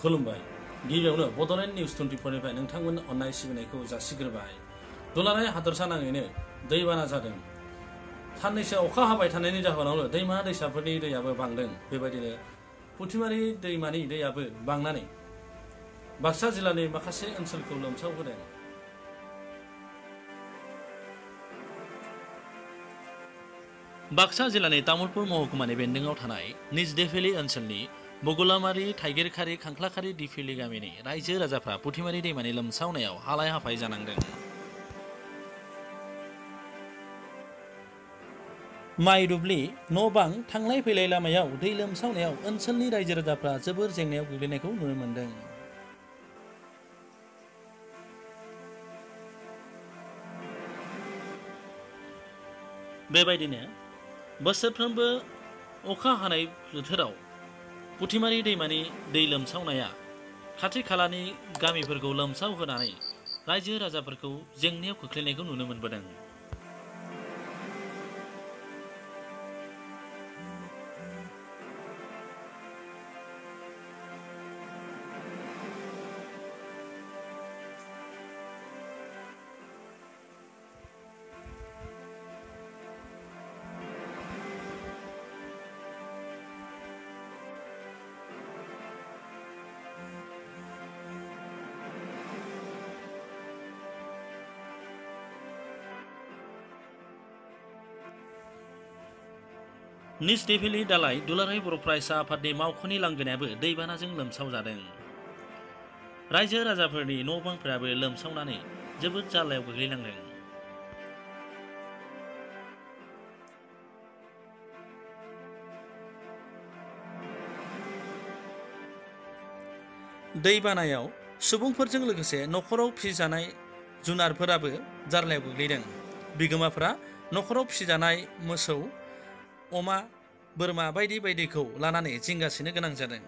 खुलुमबाय गिबियावनो बड'लेण्ड निउज 24 निफ्राय नोंथांमोन अननाय सिबिनायखौ जासिग्रोबाय। दुलाराय हादरसा नाङैनो दैबाना जादों। साननैसो अखा हाबाय थानायनि जाहोनावनो दैमा दैसाफोरनि दैयाबो बांदों। बेबायदिनो पुथिमारि दैमानि दैयाबो बांनानै बाक्सा जिल्लानि माखासे ओनसोलखौ लोमसावहोदों। बाक्सा जिल्लानि तामुलपुर महकुमानि बेन्दोङाव थानाय निजदेफेलि ओनसोलनि बगुलामारि, थाइगिरखारि, खांख्लाखारि, दिफेलि गामिनि रायजो राजाफ्रा पुथिमारि दैमानि लोमसावनायाव हालाय हाफाय जानांदों। माइ दुब्लि, न' बां, थांलाय फैलाय लामायाव दै लोमसावनायाव ओनसोलनि रायजो राजाफ्रा जोबोर जेंनायाव गोग्लैनायखौ नुनो मोन्दों। बेबायदिनो बोसोरफ्रोमबो अखा हानाय बोथोराव पुथिमारि दैमानि दै लोमसावनाया खाथि खालानि गामिफोरखौ लोमसावहोनानै रायजो राजाफोरखौ जेंनायाव खोख्लैनायखौ नुनो मोनबोदों। निजदेफेलि दालाइ दुलाराय बर' फरायसा आफादनि मावख'नि लांगोनायाबो दैबानाजों लोमसावजादों। रायजो राजाफोरनि न' बांफोराबो लोमसावनानै जोबोद जाल्लायाव गोग्लैनांदों। दैबानायाव सुबुंफोरजों लोगोसे न'खराव फिजानाय जुनारफोराबो जार्लायाव गोग्लैदों। बिगोमाफोरा न'खराव फिजानाय मोसौ, अमा, बोरमा बायदि बायदिखौ लानानै जिंगासिनो गोनां जादों।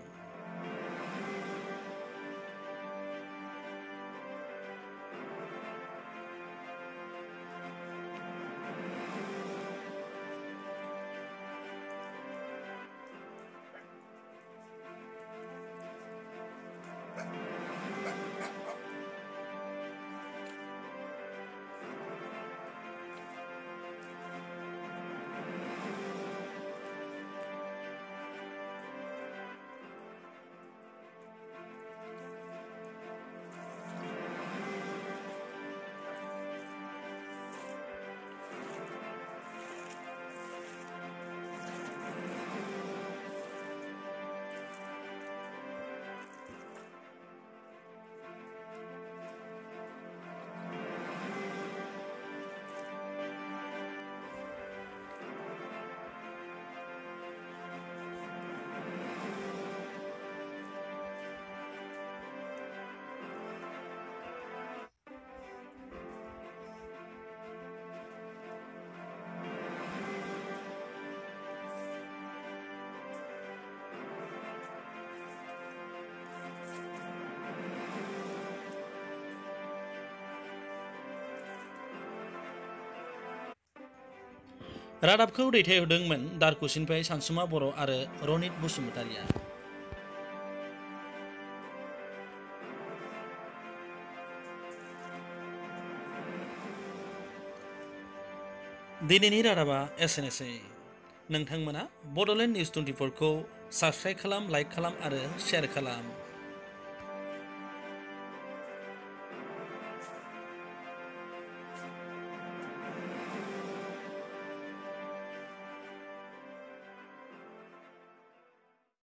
रादाबखौ दैथायहरदोंमोन दारकुसिनिफ्राय सानसुमा बर' आरो रनित बसुमतारिया। दिनैनि रादाबा एसेनोसै। नोंथांमोना बड'लेण्ड निउज 24 खौ साबस्क्राइब खालाम, लाइक खालाम आरो शेयार खालाम।